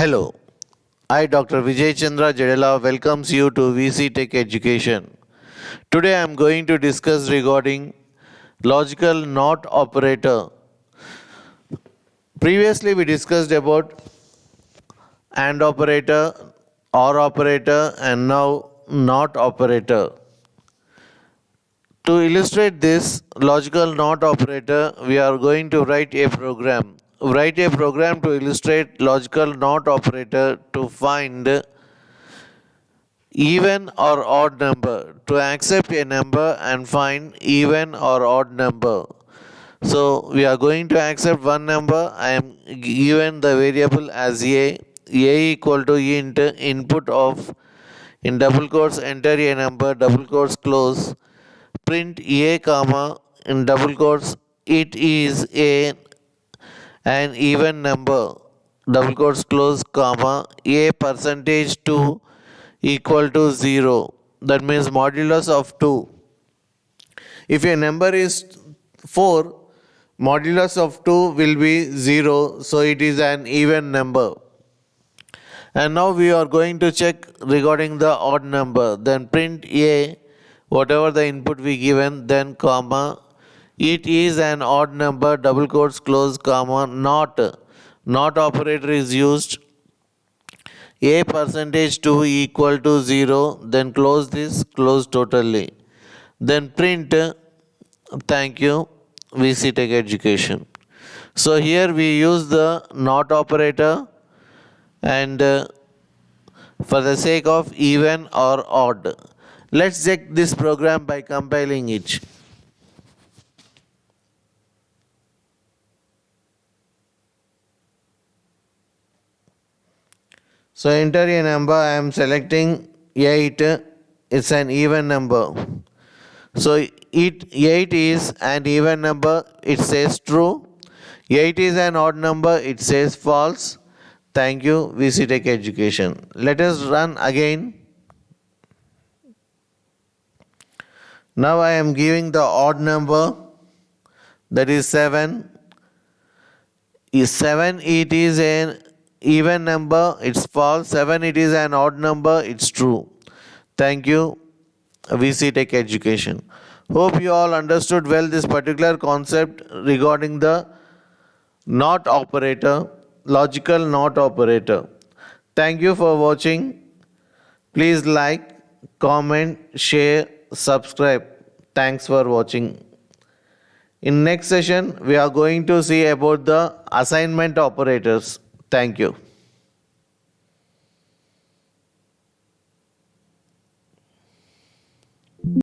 Hello, I Dr. Vijay Chandra Jadela welcomes you to VC Tech Education. Today I am going to discuss regarding logical not operator. Previously we discussed about AND operator, OR operator and now NOT operator. To illustrate this logical NOT operator, we are going to write a program. Write a program to illustrate logical NOT operator to find even or odd number. To accept a number and find even or odd number. So we are going to accept one number. I am given the variable as a equal to int input of in double quotes enter a number double quotes close print a comma in double quotes it is an even number double quotes close comma a percentage 2 equal to 0, that means modulus of 2. If a number is 4, modulus of 2 will be 0, so it is an even number. And now we are going to check regarding the odd number. Then print a, whatever the input we given, then comma, it is an odd number, double quotes close, comma, not. Not operator is used. A percentage 2 equal to 0, then close this, close totally. Then print, thank you, VC Tech Education. So here we use the not operator and for the sake of even or odd. Let's check this program by compiling it. So enter a number, I am selecting 8, it's an even number. So 8 is an even number, it says true. 8 is an odd number, it says false. Thank you, VC Tech Education. Let us run again. Now I am giving the odd number, that is 7. Is 7, it is an even number, it's false. 7, it is an odd number, it's true. Thank you, VC Tech Education. Hope you all understood well this particular concept regarding the not operator, logical not operator. Thank you for watching. Please like, comment, share, subscribe. Thanks for watching. In next session, we are going to see about the assignment operators. Thank you.